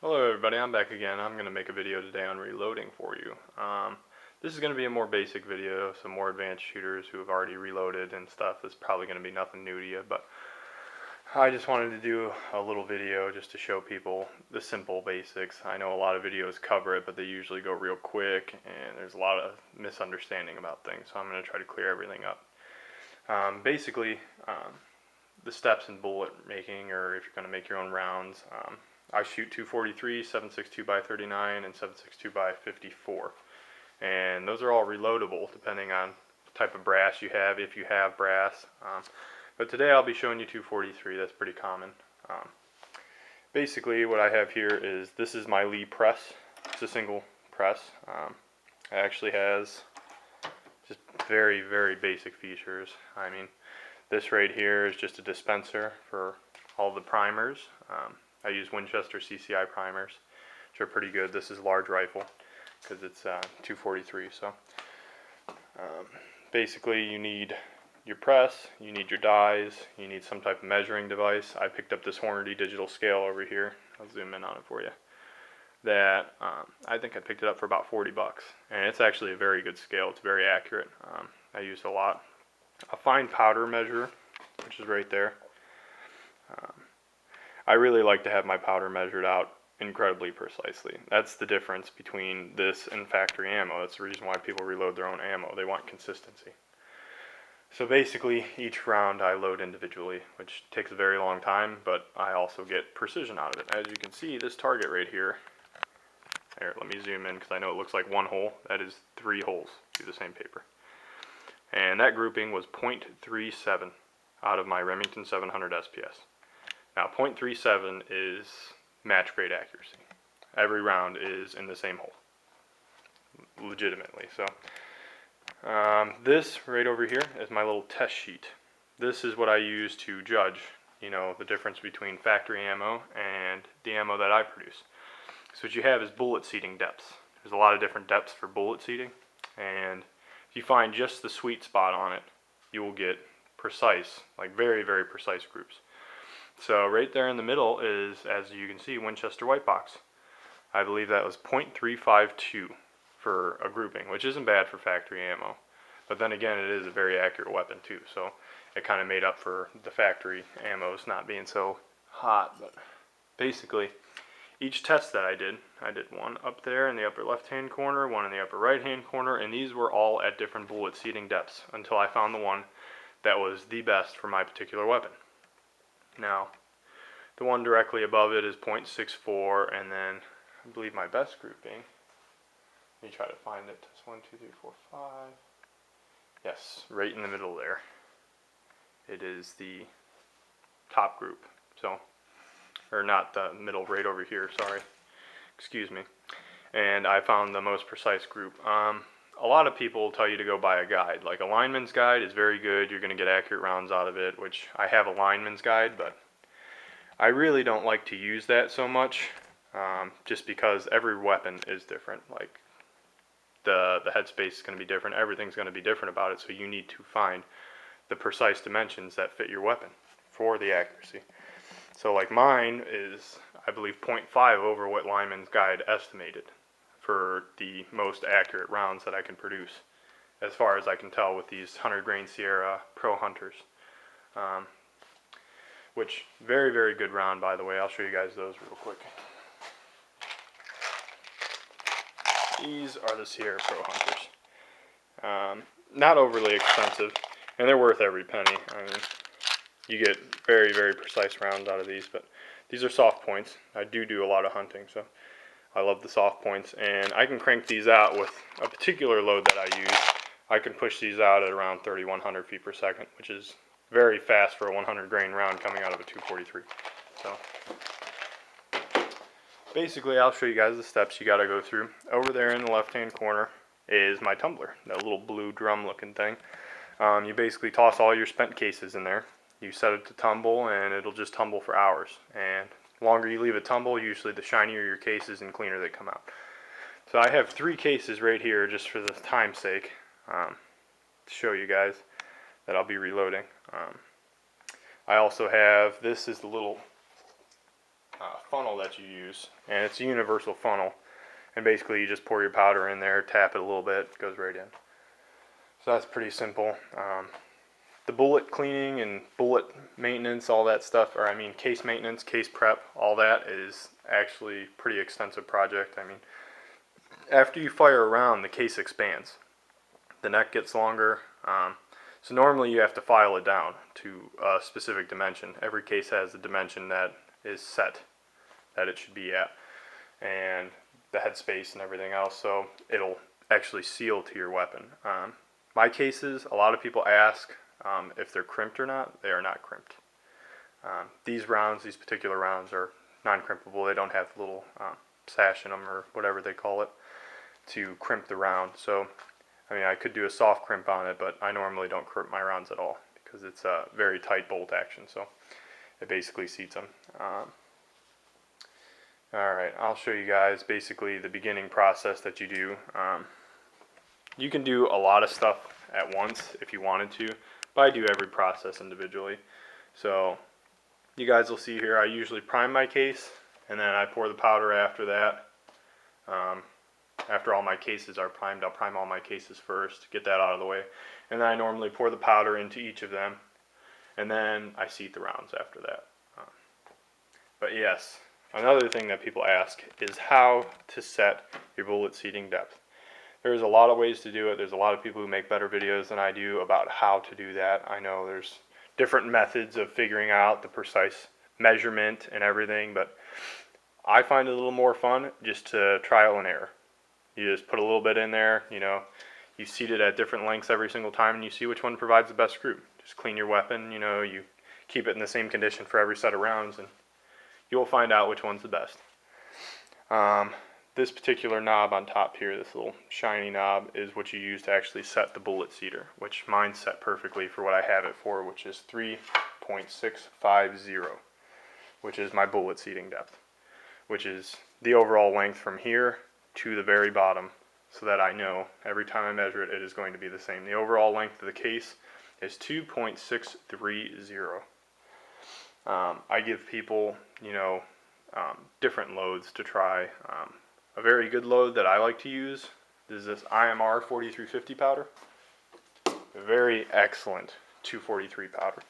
Hello everybody, I'm back again. I'm going to make a video today on reloading for you. This is going to be a more basic video. Some more advanced shooters who have already reloaded and stuff. It's probably going to be nothing new to you, but I just wanted to do a little video just to show people the simple basics. I know a lot of videos cover it, but they usually go real quick and there's a lot of misunderstanding about things, so I'm going to try to clear everything up. Basically, the steps in bullet making, or if you're going to make your own rounds, I shoot 243, 7.62 by 39, and 7.62 by 54. And those are all reloadable depending on the type of brass you have, if you have brass. But today I'll be showing you 243, that's pretty common. Basically what I have here is, this is my Lee press. It's a single press. It actually has just very, very basic features. I mean, this right here is just a dispenser for all the primers. I use Winchester CCI primers, which are pretty good. This is large rifle because it's 243. So basically you need your press, you need your dies, you need some type of measuring device. I picked up this Hornady digital scale over here. I'll zoom in on it for you. That I think I picked it up for about 40 bucks, and it's actually a very good scale. It's very accurate. I use a lot. A fine powder measure, which is right there. I really like to have my powder measured out incredibly precisely. That's the difference between this and factory ammo. That's the reason why people reload their own ammo. They want consistency. So basically, each round I load individually, which takes a very long time, but I also get precision out of it. As you can see, this target right here, here, let me zoom in because I know it looks like one hole. That is 3 holes through the same paper. And that grouping was .37 out of my Remington 700 SPS. Now, .37 is match grade accuracy. Every round is in the same hole, legitimately. So, this right over here is my little test sheet. This is what I use to judge, the difference between factory ammo and the ammo that I produce. So what you have is bullet seating depths. There's a lot of different depths for bullet seating, and if you find just the sweet spot on it, you will get precise, like very, very precise groups. So right there in the middle is, as you can see, Winchester White Box. I believe that was .352 for a grouping, which isn't bad for factory ammo. But then again, it is a very accurate weapon too, so it kind of made up for the factory ammos not being so hot. But basically, each test that I did one up there in the upper left-hand corner, one in the upper right-hand corner, and these were all at different bullet seating depths until I found the one that was the best for my particular weapon. Now, the one directly above it is .64, and then I believe my best grouping, let me try to find it, it's 1, 2, 3, 4, 5, yes, right in the middle there. It is the top group, so, or not the middle, right over here, sorry, excuse me. And I found the most precise group. A lot of people tell you to go buy a guide. Like a lineman's guide is very good. You're going to get accurate rounds out of it, which I have a lineman's guide, but I really don't like to use that so much, just because every weapon is different. Like the headspace is going to be different. Everything's going to be different about it, so you need to find the precise dimensions that fit your weapon for the accuracy. So like mine is, I believe, .5 over what lineman's guide estimated for the most accurate rounds that I can produce, as far as I can tell with these 100 grain Sierra Pro Hunters, which very, very good round, by the way. I'll show you guys those real quick. These are the Sierra Pro Hunters. Not overly expensive, and they're worth every penny. I mean, you get very, very precise rounds out of these, but these are soft points. I do a lot of hunting, so I love the soft points, and I can crank these out with a particular load that I use. I can push these out at around 3,100 feet per second, which is very fast for a 100 grain round coming out of a 243. So basically, I'll show you guys the steps you got to go through. Over there in the left-hand corner is my tumbler, that little blue drum-looking thing. You basically toss all your spent cases in there. You set it to tumble, and it'll just tumble for hours. And the longer you leave it tumble, usually the shinier your cases and cleaner they come out. So I have 3 cases right here, just for the time's sake, to show you guys that I'll be reloading. I also have, this is the little funnel that you use, and it's a universal funnel. And basically, you just pour your powder in there, tap it a little bit, it goes right in. So that's pretty simple. The bullet cleaning and bullet maintenance, all that stuff, or I mean case maintenance, case prep, all that is actually a pretty extensive project. I mean, after you fire a round, the case expands. The neck gets longer. So normally you have to file it down to a specific dimension. Every case has a dimension that is set that it should be at, and the headspace and everything else, so it'll actually seal to your weapon. My cases, a lot of people ask if they're crimped or not. They are not crimped. These rounds, these particular rounds, are non-crimpable. They don't have the little sash in them, or whatever they call it, to crimp the round. So, I mean, I could do a soft crimp on it, but I normally don't crimp my rounds at all because it's a very tight bolt action, so it basically seats them. Alright, I'll show you guys basically the beginning process that you do. You can do a lot of stuff at once if you wanted to, but I do every process individually. So you guys will see here, I usually prime my case, and then I pour the powder after that. After all my cases are primed, I'll prime all my cases first, get that out of the way, and then I normally pour the powder into each of them, and then I seat the rounds after that. But yes, another thing that people ask is how to set your bullet seating depth. There's a lot of ways to do it. There's a lot of people who make better videos than I do about how to do that. I know there's different methods of figuring out the precise measurement and everything, but I find it a little more fun just to trial and error. You just put a little bit in there, you know, you seat it at different lengths every single time, and you see which one provides the best grip. Just clean your weapon, you know, you keep it in the same condition for every set of rounds, and you'll find out which one's the best. This particular knob on top here, this little shiny knob, is what you use to actually set the bullet seater, which mine's set perfectly for what I have it for, which is 3.650, which is my bullet seating depth, which is the overall length from here to the very bottom, so that I know every time I measure it, it is going to be the same. The overall length of the case is 2.630. I give people, you know, different loads to try. A very good load that I like to use is this IMR 4350 powder. A very excellent 243 powder.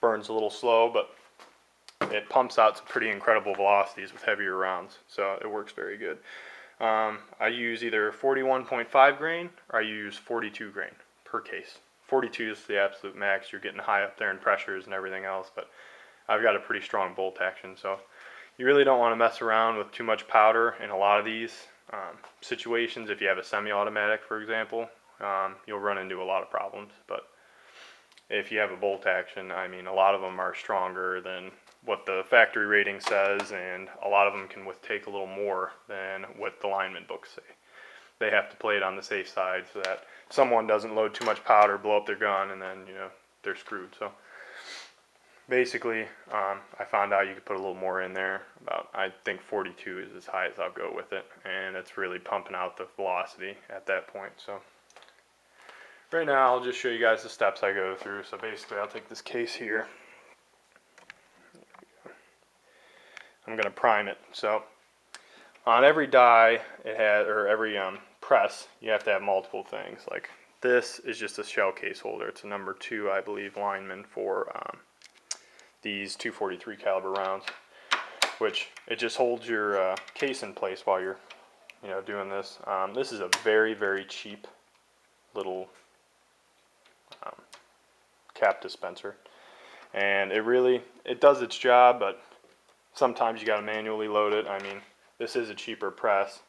Burns a little slow, but it pumps out some pretty incredible velocities with heavier rounds, so it works very good. I use either 41.5 grain or I use 42 grain per case. 42 is the absolute max. You're getting high up there in pressures and everything else, but I've got a pretty strong bolt action, so you really don't want to mess around with too much powder in a lot of these situations. If you have a semi-automatic, for example, you'll run into a lot of problems, but if you have a bolt action, I mean, a lot of them are stronger than what the factory rating says, and a lot of them can take a little more than what the lineman books say. They have to play it on the safe side so that someone doesn't load too much powder, blow up their gun, and then, you know, they're screwed. So basically, I found out you could put a little more in there. I think 42 is as high as I'll go with it, and it's really pumping out the velocity at that point. So right now, I'll just show you guys the steps I go through. So basically, I'll take this case here. I'm going to prime it. So on every die it has, or every press, you have to have multiple things. Like this is just a shell case holder. It's a number 2, I believe, lineman for these 243 caliber rounds, which it just holds your case in place while you're, you know, doing this. This is a very, very cheap little cap dispenser, and it does its job, but sometimes you got to manually load it. I mean, this is a cheaper press,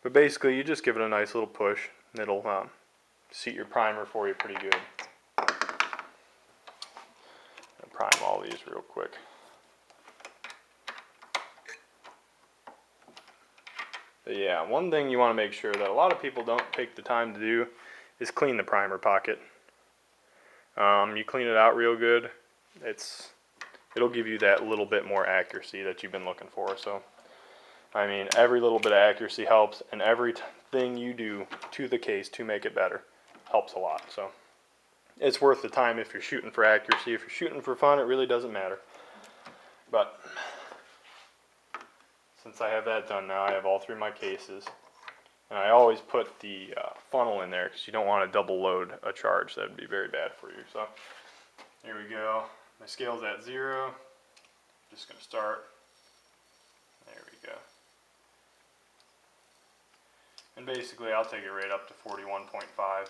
but basically you just give it a nice little push, and it'll seat your primer for you pretty good. I'll prime all these real quick. But yeah, one thing you want to make sure that a lot of people don't take the time to do is clean the primer pocket. You clean it out real good, it'll give you that little bit more accuracy that you've been looking for. So, I mean, every little bit of accuracy helps, and everything you do to the case to make it better helps a lot. So, it's worth the time if you're shooting for accuracy. If you're shooting for fun, it really doesn't matter. But since I have that done now, I have all three of my cases. And I always put the funnel in there because you don't want to double load a charge. That would be very bad for you. So here we go. My scale's at 0. Just going to start. There we go. And basically I'll take it right up to 41.5.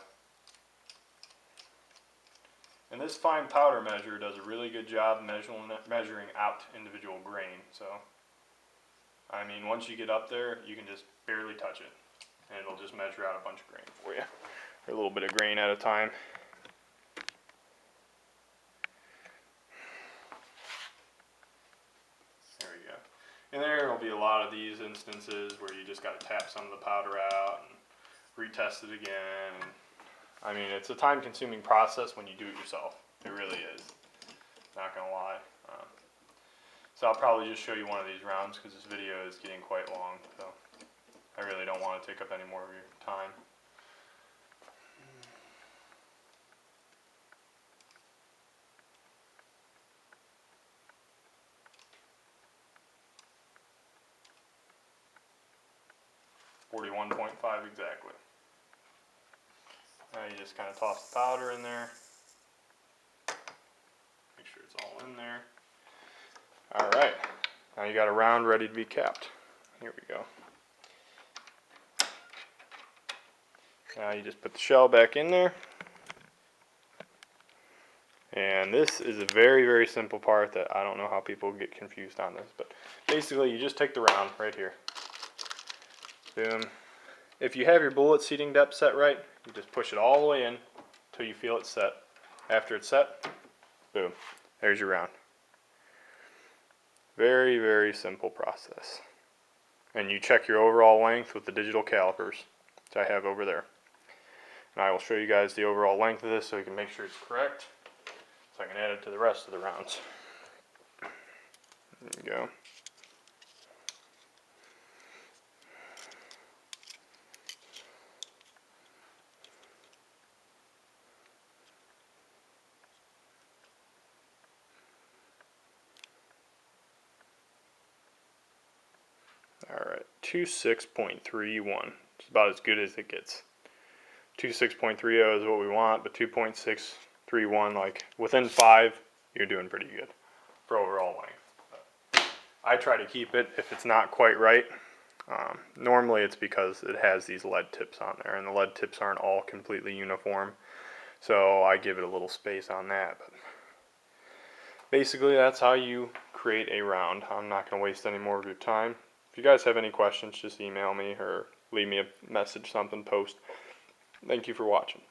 And this fine powder measure does a really good job measuring out individual grain. So, I mean, once you get up there, you can just barely touch it. And it'll just measure out a bunch of grain for you. Or a little bit of grain at a time. There we go. And there will be a lot of these instances where you just got to tap some of the powder out and retest it again. I mean, it's a time-consuming process when you do it yourself. It really is. Not gonna lie. So I'll probably just show you one of these rounds because this video is getting quite long. So I really don't want to take up any more of your time. .5 exactly. Now you just kind of toss the powder in there. Make sure it's all in there. Alright, now you got a round ready to be capped. Here we go. Now you just put the shell back in there. And this is a very, very simple part that I don't know how people get confused on this. But basically you just take the round right here. Boom. If you have your bullet seating depth set right, you just push it all the way in until you feel it set. After it's set, boom, there's your round. Very, very simple process. And you check your overall length with the digital calipers, which I have over there. And I will show you guys the overall length of this so you can make sure it's correct, so I can add it to the rest of the rounds. There you go. Alright, 26.31. It's about as good as it gets. 26.30 is what we want, but 2.631, like within 5, you're doing pretty good for overall length. But I try to keep it if it's not quite right. Normally it's because it has these lead tips on there, and the lead tips aren't all completely uniform, so I give it a little space on that. But basically that's how you create a round. I'm not going to waste any more of your time. If you guys have any questions, just email me or leave me a message, something, post. Thank you for watching.